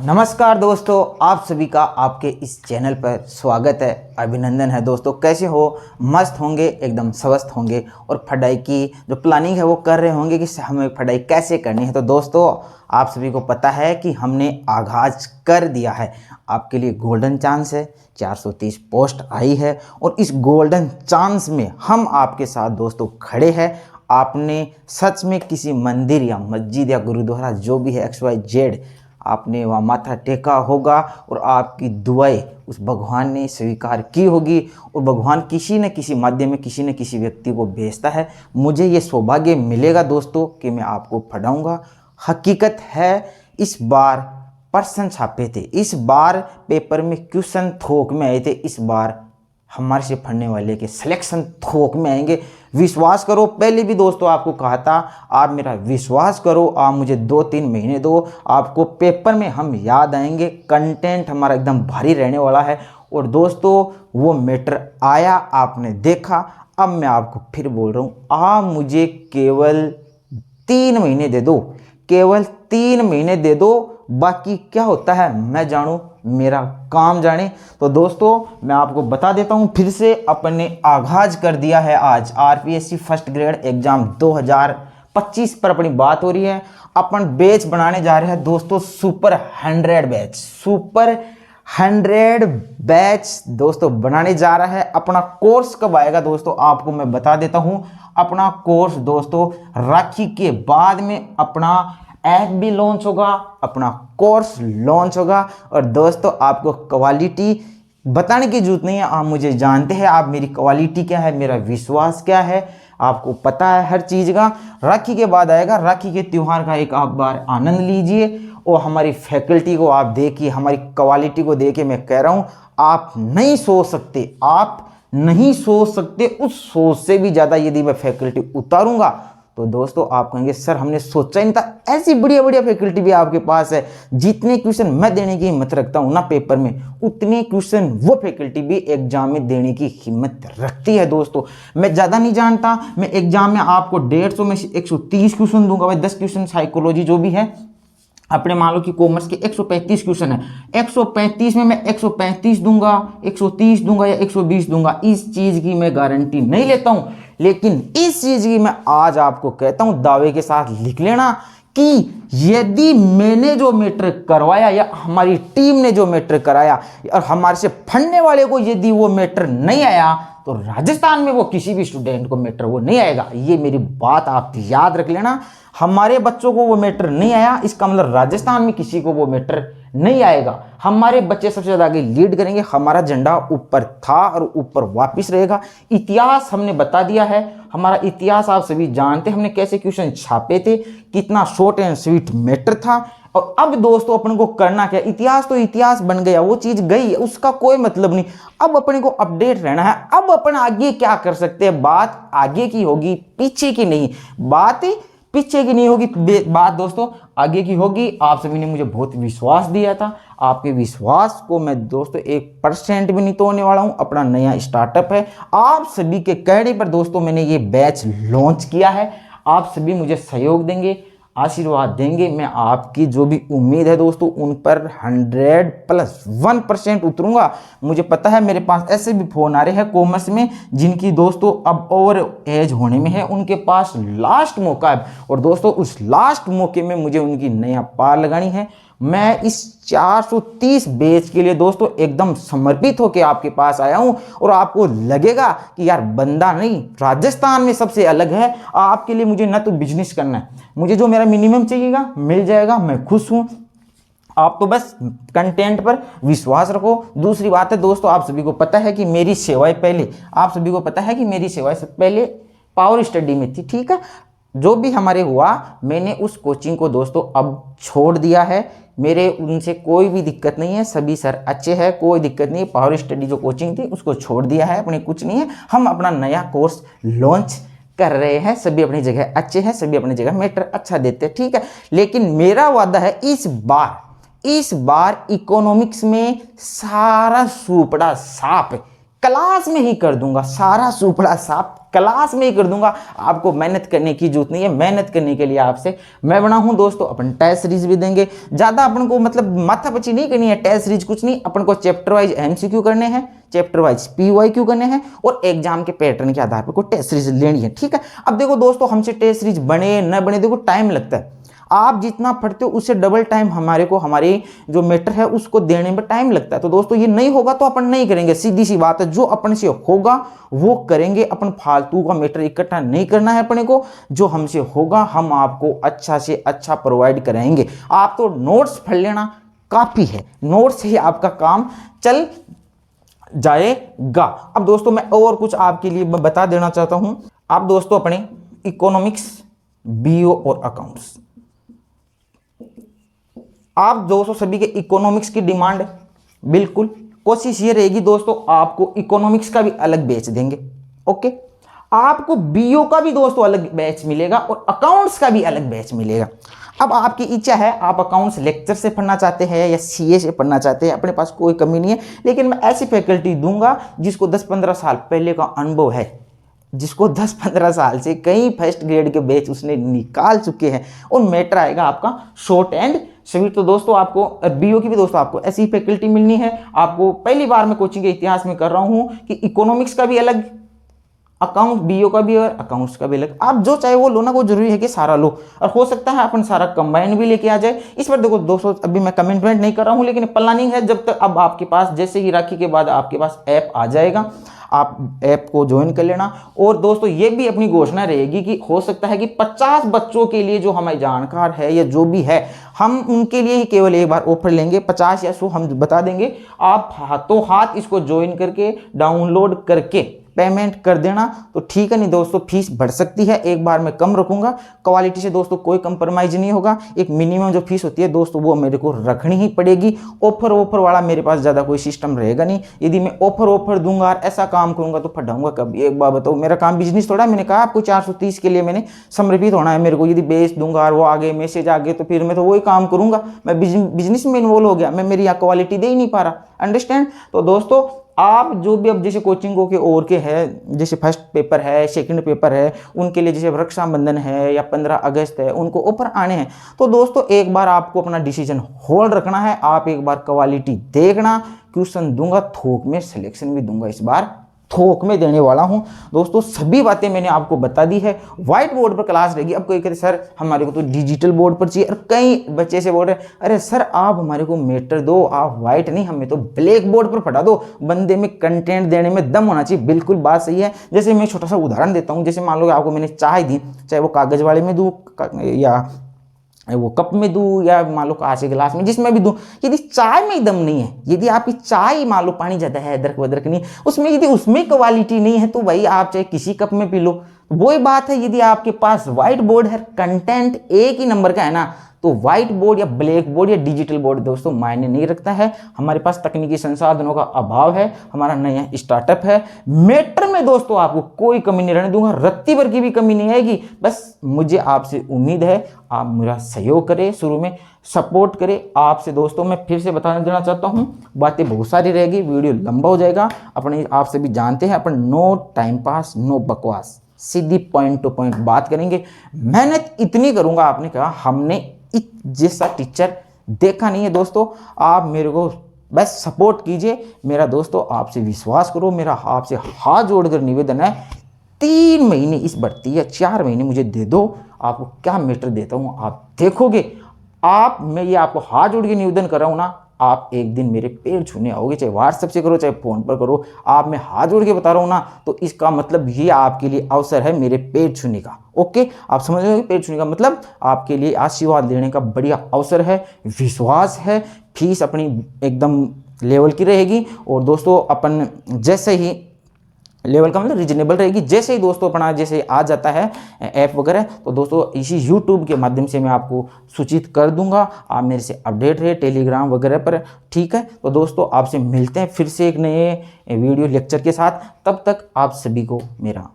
नमस्कार दोस्तों, आप सभी का आपके इस चैनल पर स्वागत है, अभिनंदन है। दोस्तों कैसे हो? मस्त होंगे, एकदम स्वस्थ होंगे और पढ़ाई की जो प्लानिंग है वो कर रहे होंगे कि हमें पढ़ाई कैसे करनी है। तो दोस्तों आप सभी को पता है कि हमने आगाज कर दिया है। आपके लिए गोल्डन चांस है, 430 पोस्ट आई है और इस गोल्डन चांस में हम आपके साथ दोस्तों खड़े हैं। आपने सच में किसी मंदिर या मस्जिद या गुरुद्वारा जो भी है XYZ आपने वहाँ माथा टेका होगा और आपकी दुआएं उस भगवान ने स्वीकार की होगी और भगवान किसी न किसी माध्यम में किसी न किसी व्यक्ति को भेजता है। मुझे ये सौभाग्य मिलेगा दोस्तों कि मैं आपको पढ़ाऊँगा। हकीकत है इस बार प्रश्न छापे थे, इस बार पेपर में क्वेश्चन थोक में आए थे, इस बार हमारे से पढ़ने वाले के सिलेक्शन थोक में आएंगे। विश्वास करो, पहले भी दोस्तों आपको कहा था, आप मेरा विश्वास करो, आप मुझे 2-3 महीने दो, आपको पेपर में हम याद आएंगे। कंटेंट हमारा एकदम भारी रहने वाला है और दोस्तों वो मैटर आया, आपने देखा। अब मैं आपको फिर बोल रहा हूँ, आप मुझे केवल 3 महीने दे दो, केवल 3 महीने दे दो, बाकी क्या होता है मैं जानूं, मेरा काम जाने। तो दोस्तों मैं आपको बता देता हूं फिर से, अपने आगाज कर दिया है। आज RPSC फर्स्ट ग्रेड एग्जाम 2025 पर अपनी बात हो रही है। अपन बैच बनाने जा रहे हैं दोस्तों, सुपर 100 बैच, सुपर 100 बैच दोस्तों बनाने जा रहा है। अपना कोर्स कब आएगा दोस्तों आपको मैं बता देता हूं। अपना कोर्स दोस्तों राखी के बाद में अपना ऐप भी लॉन्च होगा, अपना कोर्स लॉन्च होगा। और दोस्तों आपको क्वालिटी बताने की जरूरत नहीं है, आप मुझे जानते हैं, आप मेरी क्वालिटी क्या है, मेरा विश्वास क्या है, आपको पता है हर चीज़ का। राखी के बाद आएगा, राखी के त्यौहार का एक आप बार आनंद लीजिए और हमारी फैकल्टी को आप देखिए, हमारी क्वालिटी को देखिए। मैं कह रहा हूँ आप नहीं सोच सकते, आप नहीं सोच सकते, उस सोच से भी ज़्यादा यदि मैं फैकल्टी उतारूंगा तो दोस्तों आप कहेंगे सर हमने सोचा ही नहीं था, ऐसी बढ़िया बढ़िया फैकल्टी भी आपके पास है। जितने क्वेश्चन मैं देने की हिम्मत रखता हूं ना पेपर में, उतने क्वेश्चन वो फैकल्टी भी एग्जाम में देने की हिम्मत रखती है। दोस्तों मैं ज़्यादा नहीं जानता, मैं एग्जाम में आपको 150 में 130 क्वेश्चन दूंगा भाई। 10 क्वेश्चन साइकोलॉजी जो भी है अपने मान लो कि कॉमर्स के 135 क्वेश्चन है, 135 में मैं 135 दूंगा, 130 दूंगा या 120 दूंगा, इस चीज़ की मैं गारंटी नहीं लेता हूं। लेकिन इस चीज़ की मैं आज आपको कहता हूं, दावे के साथ लिख लेना कि यदि मैंने जो मैटर करवाया या हमारी टीम ने जो मैटर कराया और हमारे से पढ़ने वाले को यदि वो मैटर नहीं आया तो राजस्थान में वो किसी भी स्टूडेंट को मैटर वो नहीं आएगा। ये मेरी बात आप याद रख लेना। हमारे बच्चों को वो मैटर नहीं आया, इसका मतलब राजस्थान में किसी को वो मैटर नहीं आएगा। हमारे बच्चे सबसे ज़्यादा आगे लीड करेंगे, हमारा झंडा ऊपर था और ऊपर वापस रहेगा। इतिहास हमने बता दिया है, हमारा इतिहास आप सभी जानते हैं, हमने कैसे क्वेश्चन छापे थे, कितना शॉर्ट एंड स्वीट मैटर था। और अब दोस्तों अपन को करना क्या, इतिहास तो इतिहास बन गया, वो चीज़ गई, उसका कोई मतलब नहीं। अब अपने को अपडेट रहना है। अब अपन आगे क्या कर सकते हैं, बात आगे की होगी, पीछे की नहीं। बात पीछे की नहीं होगी, बात दोस्तों आगे की होगी। आप सभी ने मुझे बहुत विश्वास दिया था, आपके विश्वास को मैं दोस्तों 1% भी नहीं तोड़ने वाला हूं। अपना नया स्टार्टअप है, आप सभी के कहने पर दोस्तों मैंने ये बैच लॉन्च किया है। आप सभी मुझे सहयोग देंगे, आशीर्वाद देंगे, मैं आपकी जो भी उम्मीद है दोस्तों उन पर 100+1% उतरूंगा। मुझे पता है मेरे पास ऐसे भी फ़ोन आ रहे हैं कॉमर्स में जिनकी दोस्तों अब ओवर एज होने में है, उनके पास लास्ट मौका है और दोस्तों उस लास्ट मौके में मुझे उनकी नया पार लगानी है। मैं इस 430 बैच के लिए दोस्तों एकदम समर्पित होकर आपके पास आया हूं और आपको लगेगा कि यार बंदा नहीं, राजस्थान में सबसे अलग है। आपके लिए मुझे ना तो बिजनेस करना है, मुझे जो मेरा मिनिमम चाहिएगा मिल जाएगा, मैं खुश हूं। आप तो बस कंटेंट पर विश्वास रखो। दूसरी बात है दोस्तों, आप सभी को पता है कि मेरी सेवाएं पहले, आप सभी को पता है कि मेरी सेवाएं से पहले पावर स्टडी में थी, ठीक है। जो भी हमारे हुआ, मैंने उस कोचिंग को दोस्तों अब छोड़ दिया है। मेरे उनसे कोई भी दिक्कत नहीं है, सभी सर अच्छे हैं, कोई दिक्कत नहीं है। पावर स्टडी जो कोचिंग थी उसको छोड़ दिया है, अपने कुछ नहीं है। हम अपना नया कोर्स लॉन्च कर रहे हैं, सभी अपनी जगह अच्छे हैं, सभी अपनी जगह मैटर अच्छा देते हैं, ठीक है। लेकिन मेरा वादा है इस बार इकोनॉमिक्स में सारा सुपड़ा साफ क्लास में ही कर दूंगा, सारा सुपड़ा साफ क्लास में ही कर दूंगा। आपको मेहनत करने की जरूरत नहीं है। मेहनत करने के लिए आपसे मैं बना हूं दोस्तों। अपन टेस्ट सीरीज भी देंगे, ज़्यादा अपन को मतलब माथापच्ची नहीं करनी है। टेस्ट सीरीज कुछ नहीं, अपन को चैप्टर वाइज MCQ करने हैं, चैप्टर वाइज PYQ करने हैं और एग्जाम के पैटर्न के आधार पर कोई टेस्ट सीरीज लेनी है, ठीक है। अब देखो दोस्तों, हमसे टेस्ट सीरीज बने न बने, देखो टाइम लगता है। आप जितना पढ़ते हो उससे डबल टाइम हमारे को, हमारी जो मैटर है उसको देने में टाइम लगता है। तो दोस्तों ये नहीं होगा तो अपन नहीं करेंगे, सीधी सी बात है। जो अपन से होगा वो करेंगे। अपन फालतू का मैटर इकट्ठा नहीं करना है अपने को। जो हमसे होगा हम आपको अच्छा से अच्छा प्रोवाइड कराएंगे। आप तो नोट्स पढ़ लेना काफ़ी है, नोट्स से ही आपका काम चल जाएगा। अब दोस्तों मैं और कुछ आपके लिए बता देना चाहता हूं। आप दोस्तों अपने इकोनॉमिक्स, BO और अकाउंट्स, आप दोस्तों सभी के इकोनॉमिक्स की डिमांड है, बिल्कुल कोशिश ये रहेगी दोस्तों आपको इकोनॉमिक्स का भी अलग बैच देंगे, ओके। आपको BO का भी दोस्तों अलग बैच मिलेगा और अकाउंट्स का भी अलग बैच मिलेगा। अब आपकी इच्छा है, आप अकाउंट्स लेक्चर से पढ़ना चाहते हैं या CA से पढ़ना चाहते हैं, अपने पास कोई कमी नहीं है। लेकिन मैं ऐसी फैकल्टी दूंगा जिसको 10-15 साल पहले का अनुभव है, जिसको 10-15 साल से कई फर्स्ट ग्रेड के बैच उसने निकाल चुके हैं, और मैटर आएगा आपका शॉर्ट एंड स्वीट। तो दोस्तों आपको BO की भी दोस्तों आपको ऐसी फैकल्टी मिलनी है। आपको पहली बार मैं कोचिंग के इतिहास में कर रहा हूं कि इकोनॉमिक्स का भी अलग, अकाउंट BO का भी और अकाउंट्स का भी अलग। आप जो चाहे वो लो ना, वो जरूरी है कि सारा लो, और हो सकता है अपन सारा कंबाइन भी लेके आ जाए। इस पर देखो दोस्तों अभी मैं कमिटमेंट नहीं कर रहा हूं, लेकिन प्लानिंग है। जब तक अब आपके पास जैसे ही राखी के बाद आपके पास ऐप आ जाएगा, आप ऐप को ज्वाइन कर लेना। और दोस्तों ये भी अपनी घोषणा रहेगी कि हो सकता है कि 50 बच्चों के लिए जो हमारे जानकार है या जो भी है, हम उनके लिए ही केवल एक बार ऑफर लेंगे। 50 या 100 हम बता देंगे, आप हाथों हाथ इसको ज्वाइन करके डाउनलोड करके पेमेंट कर देना तो ठीक है। नहीं दोस्तों फीस बढ़ सकती है, एक बार मैं कम रखूंगा। क्वालिटी से दोस्तों कोई कंप्रोमाइज नहीं होगा। एक मिनिमम जो फीस होती है दोस्तों वो मेरे को रखनी ही पड़ेगी। ऑफर वाला मेरे पास ज़्यादा कोई सिस्टम रहेगा नहीं। यदि मैं ऑफर दूंगा और ऐसा काम करूंगा तो फटाऊंगा कभी। एक बार बताओ, मेरा काम बिजनेस थोड़ा, मैंने कहा आपको 430 के लिए मैंने समर्पित होना है। मेरे को यदि बेच दूंगा और वो आगे मैसेज आ गए तो फिर मैं तो वही काम करूंगा। मैं बिजनेस में इन्वॉल्व हो गया, मैं मेरी यहाँ क्वालिटी दे ही नहीं पा रहा। अंडरस्टैंड। तो दोस्तों आप जो भी अब जैसे कोचिंगों के और के हैं, जैसे फर्स्ट पेपर है, सेकंड पेपर है, उनके लिए जैसे रक्षाबंधन है या 15 अगस्त है, उनको ऑफर आने हैं। तो दोस्तों एक बार आपको अपना डिसीजन होल्ड रखना है। आप एक बार क्वालिटी देखना, क्वेश्चन दूंगा, थोक में सिलेक्शन भी दूंगा। इस बार थोक में देने वाला हूं दोस्तों। सभी बातें मैंने आपको बता दी है। व्हाइट बोर्ड पर क्लास रहेगी। अब कोई कहते सर हमारे को तो डिजिटल बोर्ड पर चाहिए, और कई बच्चे से बोल रहे अरे सर आप हमारे को मीटर दो, आप व्हाइट नहीं, हमें तो ब्लैक बोर्ड पर पढ़ा दो। बंदे में कंटेंट देने में दम होना चाहिए। बिल्कुल बात सही है। जैसे मैं छोटा सा उदाहरण देता हूँ। जैसे मान लो आपको मैंने चाय दी, चाहे वो कागज वाले में दूँ या वो कप में दूँ या मान लो कांच के गिलास में, जिसमें भी दूँ, यदि चाय में दम नहीं है, यदि आपकी चाय मान लो पानी ज़्यादा है, अदरक वदरक नहीं, उसमें यदि उसमें क्वालिटी नहीं है तो भाई आप चाहे किसी कप में पी लो। वही बात है, यदि आपके पास व्हाइट बोर्ड है, कंटेंट एक ही नंबर का है ना, तो व्हाइट बोर्ड या ब्लैक बोर्ड या डिजिटल बोर्ड दोस्तों मायने नहीं रखता है। हमारे पास तकनीकी संसाधनों का अभाव है, हमारा नया स्टार्टअप है। मैटर में दोस्तों आपको कोई कमी नहीं रहने दूंगा, रत्ती भर की भी कमी नहीं आएगी। बस मुझे आपसे उम्मीद है आप मेरा सहयोग करें, शुरू में सपोर्ट करें। आपसे दोस्तों मैं फिर से बता देना चाहता हूं, बातें बहुत सारी रहेगी, वीडियो लंबा हो जाएगा। अपने आपसे भी जानते हैं अपन नो टाइम पास, नो बकवास, सीधी पॉइंट टू पॉइंट बात करेंगे। मेहनत इतनी करूंगा, आपने कहा हमने जैसा टीचर देखा नहीं है दोस्तों। आप मेरे को बस सपोर्ट कीजिए। मेरा दोस्तों आपसे विश्वास करो, मेरा आपसे हाथ जोड़कर निवेदन है, 3 महीने इस भर्ती या 4 महीने मुझे दे दो। आपको क्या मैटर देता हूँ आप देखोगे। आप, मैं ये आपको हाथ जोड़ के निवेदन कर रहा हूँ ना, आप एक दिन मेरे पैर छूने आओगे, चाहे व्हाट्सएप से करो चाहे फ़ोन पर करो। आप, मैं हाथ जोड़ के बता रहा हूँ ना, तो इसका मतलब ये आपके लिए अवसर है मेरे पैर छूने का। ओके, आप समझ रहे हो, पैर छूने का मतलब आपके लिए आशीर्वाद लेने का बढ़िया अवसर है, विश्वास है। फीस अपनी एकदम लेवल की रहेगी, और दोस्तों अपन जैसे ही लेवल का मतलब रीजनेबल रहेगी। जैसे ही दोस्तों अपना जैसे आ जाता है ऐप वगैरह, तो दोस्तों इसी यूट्यूब के माध्यम से मैं आपको सूचित कर दूंगा। आप मेरे से अपडेट रहे टेलीग्राम वगैरह पर, ठीक है। तो दोस्तों आपसे मिलते हैं फिर से एक नए वीडियो लेक्चर के साथ। तब तक आप सभी को मेरा